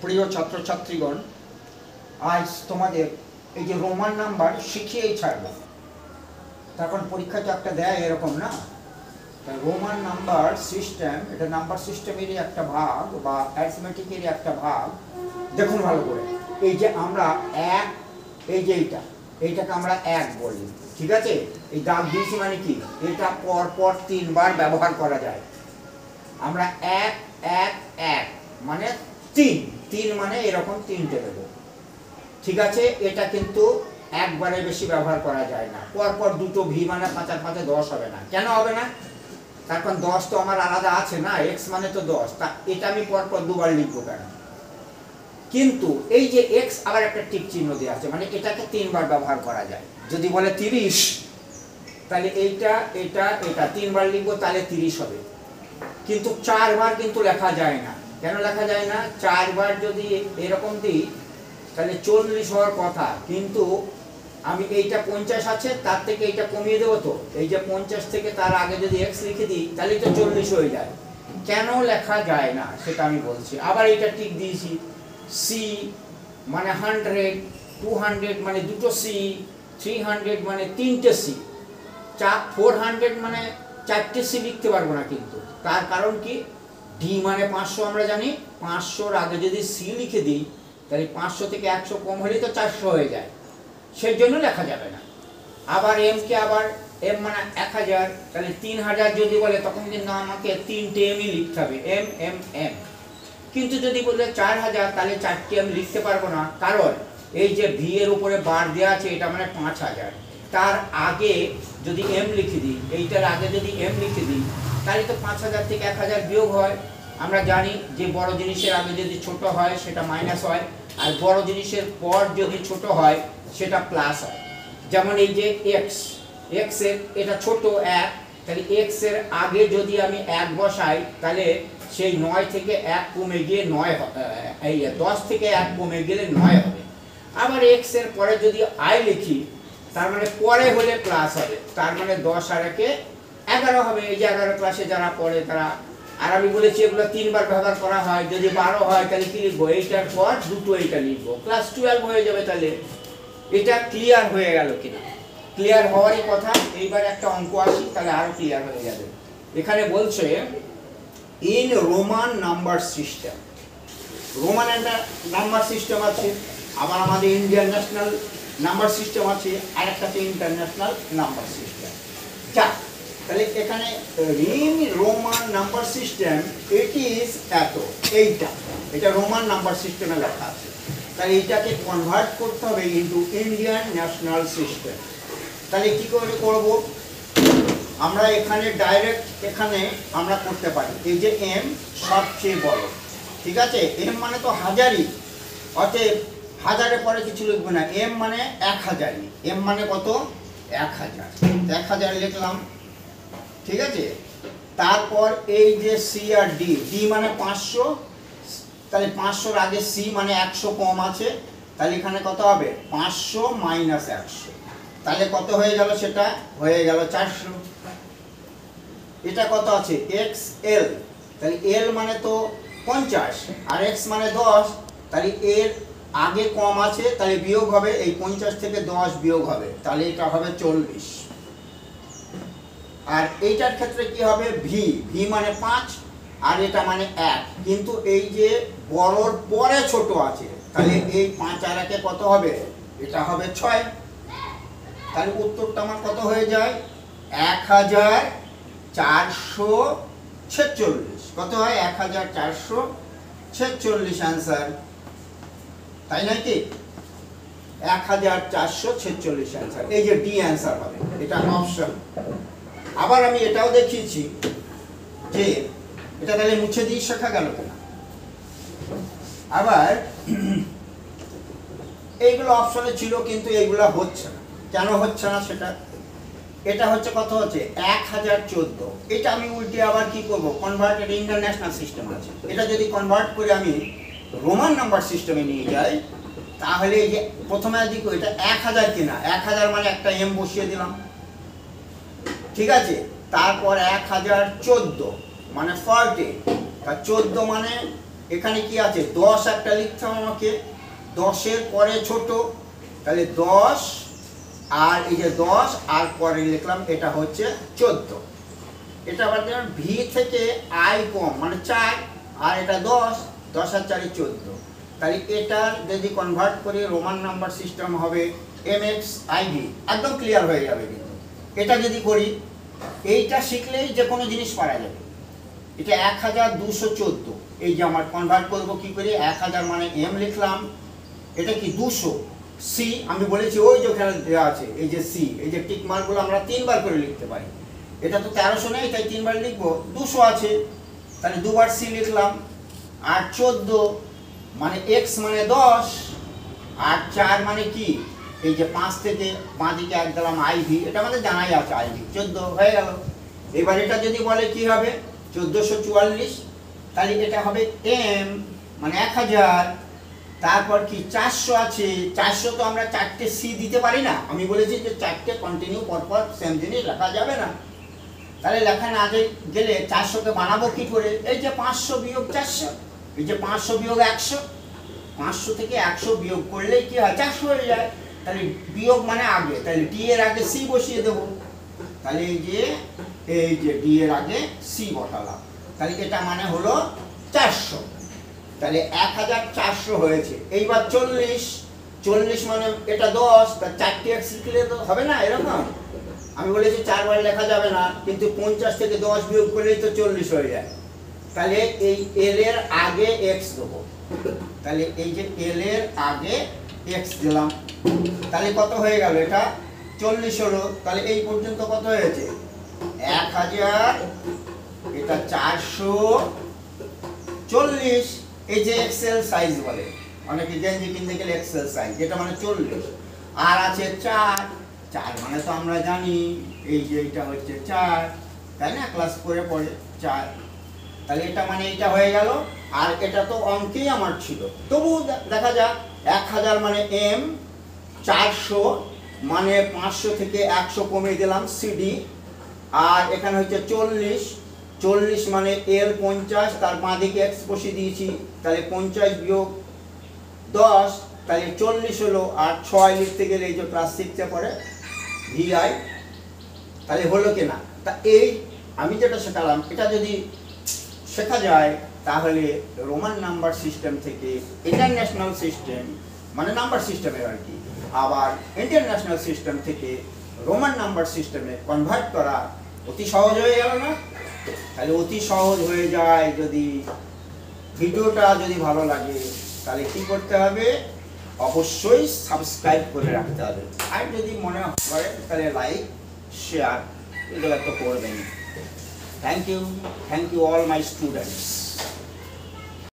প্রিয় ছাত্রছাত্রীগণ, আজ তোমাদের এই যে রোমান নাম্বার শিখিয়েই ছাড়বো। তখন পরীক্ষা তো একটা দেয় এরকম না, রোমান নাম্বার সিস্টেম, এটা নাম্বার সিস্টেমেরই একটা ভাগ বা অ্যারিথমেটিকেরই একটা ভাগ। দেখুন ভালো করে, এই যে আমরা এক, এই যে এইটাকে আমরা এক বলি, ঠিক আছে? এই দাগ দিয়েছি মানে কি, এটা পর পর 3 বার ব্যবহার করা যায়। আমরা এক এক এক মানে 3 মানে এরকম 3টে দেবো, ঠিক আছে? এটা কিন্তু একবারে বেশি ব্যবহার করা যায় না। পরপর দুটো ভি মানে 5 আর 5 10 হবে না। কেন হবে না? তার কারণ 10 তো আমার আলাদা আছে না, এক্স মানে তো 10, তা এটা আমি পরপর দুবার লিখবো কেন? কিন্তু এই যে এক্স আবার একটা টিক চিহ্ন দেওয়া আছে, মানে এটাকে 3 বার ব্যবহার করা যায়। যদি বলে 30, তাহলে এইটা এটা এটা 3 বার লিখবো, তাহলে 30 হবে। কিন্তু 4 বার কিন্তু লেখা যায় না। কেন লেখা যায় না? 4 বার যদি এরকম দিই তাহলে 40 হওয়ার কথা, কিন্তু আমি এইটা 50 আছে, তার থেকে এইটা কমিয়ে দেবো। তো এই যে 50 থেকে তার আগে যদি x লিখে দিই তাহলে তো 40 হয়ে যায়। কেন লেখা যায় না সেটা আমি বলছি। আবার এটা টিক দিয়েছি, c মানে 100, 200 মানে দুটো c, 300 মানে 3টে c, 400 মানে 4টে c লিখতে পারবো না। কিন্তু তার কারণ কি, d মানে 500, আমরা জানি 500-র আগে যদি c লিখে দিই তাহলে 500 থেকে 100 কম হলে তো 400 হয়ে যায়, সেই জন্য লেখা যাবে না। আবার m কে আবার m মানে 1000, তাহলে 3000 যদি বলে তখন কিন্তু আমাকে 3টে m লিখতে হবে, m m m। কিন্তু যদি বলে 4000 তাহলে 4টে m লিখতে পারবো না, কারণ এই যে v এর উপরে বার দেওয়া আছে এটা মানে 5000, তার আগে যদি m লিখে দিই, এইটার আগে যদি m লিখে দিই তাহলে তো 5000 থেকে 1000 বিয়োগ হয়। আমরা জানি যে বড় জিনিসের আগে যদি ছোট হয় সেটা মাইনাস হয়, আর বড় জিনিসের পর যদি ছোট হয় সেটা প্লাস হয়। যেমন এই যে x এর এটা ছোট 1, তাহলে x এর আগে যদি আমি 1 বসাই তাহলে সেই 9 থেকে 1 কমে গিয়ে 9 এই 10 থেকে 1 কমে গেলে 9 হবে। আবার x এর পরে যদি i লিখি তার মানে পরে হলে প্লাস হবে, তার মানে 10 আর 1 11 হবে। এই যে 11 ক্লাসে যারা পড়ে তারা, আর আমি বলেছি এগুলো 3 বার ব্যবহার করা হয়। যদি 12 হয় তাহলে কি লিখবো, এইটার পর দুটো এইটা লিখবো, ক্লাস 12 হয়ে যাবে। তাহলে এটা ক্লিয়ার হয়ে গেল কিনা? ক্লিয়ার হওয়ারই কথা। এইবার একটা অঙ্ক আসি, তাহলে আরো ক্লিয়ার হয়ে যাবে। এখানে বলছে in Roman number system, Roman একটা নাম্বার সিস্টেম আছে, আবার আমাদের ইন্ডিয়ান ন্যাশনাল নাম্বার সিস্টেম আছে, আর একটা ইন্টারন্যাশনাল নাম্বার সিস্টেম। তাহলে এখানে in Roman number system it is এত, এটা রোমান নাম্বার সিস্টেমে লেখা আছে। তাহলে এইটাকে কনভার্ট করতে হবে ইনটু ইন্ডিয়ান ন্যাশনাল সিস্টেম। তাহলে কি করে করব? আমরা এখানে ডাইরেক্ট এখানে আমরা করতে পারি। এই যে m সবচেয়ে বড়, ঠিক আছে? m মানে তো হাজারই, অতএব হাজারের পরে কিছু লিখবে না, m মানে 1000ই। m মানে কত? 1000 লিখলাম, ঠিক আছে? তারপর এই যে c আর d, d মানে 500, তাহলে 500-র আগে c মানে 100 কম আছে, তাহলে এখানে কত হবে? 500 মাইনাস 100, তাহলে কত হয়ে গেল? সেটা হয়ে গেল 400। এটা কত আছে? xl, তাহলে l মানে তো 50 আর x মানে 10, তাহলে এর আগে কম আছে, তাহলে বিয়োগ হবে, এই 50 থেকে 10 বিয়োগ হবে, তাহলে এটা হবে 40। আর এইটার ক্ষেত্রে কি হবে? v মানে 5 আর এটা মানে 1, কিন্তু এই যে বড়র পরে ছোট আছে, তাহলে এই 5 আর 1 কত হবে? এটা হবে 6। তাহলে উত্তরটা আমার কত হয়ে যায়? 1446। কত হয়? 1446 অ্যান্সার, তাই নয় কি? 1446 অ্যান্সার, এই যে ডি অ্যান্সার হবে, এটা অপশন। আবার আমি এটাও দেখিয়েছি যে এটা তাহলে মুছে দিয়ে শেখা গেল কিনা। আবার এইগুলো অপশনে ছিল কিন্তু এইগুলো হচ্ছে না। কেন হচ্ছে না সেটা, এটা হচ্ছে কত হচ্ছে? 1014। এটা আমি উল্টে আবার কি করব? কনভার্টেড ইন্টারন্যাশনাল সিস্টেম আছে, এটা যদি কনভার্ট করে আমি রোমান নাম্বার সিস্টেমে নিয়ে যাই তাহলে এই যে প্রথমে দিকে এটা 1000 কিনা, 1000 মানে একটা m বসিয়ে দিলাম, ঠিক আছে? তারপর 1014 মানে 40, তা 14 মানে এখানে কি আছে 10 একটা লিখতাম আমাকে, 10-এর পরে ছোট, তাহলে 10 আর এই যে 10 আর পরে লিখলাম এটা হচ্ছে 14। এটা আবার দেখুন ভি থেকে আই কম মানে 4 আর এটা 10, 10 আর 4 14। তাহলে এটার যদি কনভার্ট করে রোমান নাম্বার সিস্টেম হবে MXIV, একদম ক্লিয়ার হয়ে যাবে। কিন্তু এটা যদি করি, এইটা শিখলেই যে কোনো জিনিস পারা যাবে। এটা 1214, এই যে আমার কনভার্ট করবো কি করে, 1000 মানে M লিখলাম, এটা কি 200 সি, আমি বলেছি ওই যে ওখানে দেওয়া আছে এই যে সি, এই যে টিক মার্কগুলো আমরা 3 বার করে লিখতে পারি। এটা তো 1300 নেই, তাই 3 বার লিখবো, 200 আছে তাহলে 2 বার সি লিখলাম। আর 14 মানে x মানে 10, আর 4 মানে কি, এই যে 5 থেকে 5 দিকে এক দিলাম IV, এটা আমাদের জানাই আছে IV, 14 হয়ে গেল। এবার এটা যদি বলে কি হবে 1444, তাহলে এটা হবে M মানে 1000, তারপর কি 400 আছে, 400 তো আমরা 4টে সি দিতে পারি না, আমি বলেছি যে 4টে কন্টিনিউ পরপর সেম জিনিস লেখা যাবে না। তাহলে লেখা না গেলে 400কে বানাবো কি করে, এই যে 500 বিয়োগ 400, এই যে 500 বিয়োগ 100, 500 থেকে 100 বিয়োগ করলে কি হয় 400 হয়ে যায়। তাহলে বিয়োগ মানে আগে, তাহলে ডি এর আগে সি বসিয়ে দেবো, তাহলে এই যে ডি এর আগে সি বসালাম, তাহলে এটা মানে হলো 400। তাহলে 1400 হয়েছে। এইবার 40 মানে এটা 10, তার 4টি এক্স লিখলে তো হবে না এরকম, আমি বলেছি 4 বার লেখা যাবে না, কিন্তু 50 থেকে 10 বিয়োগ করলেই তো 40 হয়ে যায়। তাহলে এই এল এর আগে এক্স দেবো, তাহলে এই যে এল এর আগে এক্স দিলাম, তাহলে কত হয়ে গেল, এটা 40 হলো। তাহলে এই পর্যন্ত কত হয়েছে 1000, এটা 440, এই যে এক্সেল সাইজ বলে, অনেকে গেঞ্জি কিনতে গেলে এক্সেল সাইজ, এটা মানে 40। আর আছে 4 মানে তো আমরা জানি এই যে এটা হচ্ছে 4, তাই না, ক্লাস করে পড়ে 4, তাহলে এটা মানে এটা হয়ে গেল। আর এটা তো অঙ্কেই আমার ছিল, তবু দেখা যাক 1000 মানে M, 400 মানে 500 থেকে 100 কমিয়ে দিলাম সিডি, আর এখানে হচ্ছে 40 মানে এল 50, তার বাঁদিকে এক্স বসিয়ে দিয়েছি, তাহলে 50 বিয়োগ 10, তাহলে 40 হলো। আর 6 লিখতে গেলে এই যে ক্লাস 6-এ পড়ে VI, তাহলে হলো কিনা। তা এই আমি যেটা শেখালাম এটা যদি শেখা যায় তাহলে রোমান নাম্বার সিস্টেম থেকে ইন্টারন্যাশনাল সিস্টেম মানে নাম্বার সিস্টেমের আর কি, আবার ইন্টারন্যাশনাল সিস্টেম থেকে রোমান নাম্বার সিস্টেমে কনভার্ট করা অতি সহজ হয়ে গেল না। তাহলে অতি সহজ হয়ে যায়। যদি ভিডিওটা যদি ভালো লাগে তাহলে কি করতে হবে, অবশ্যই সাবস্ক্রাইব করে রাখতে হবে, আর যদি মনে করে তাহলে লাইক শেয়ার এগুলো তো করবেন। Thank you all my students.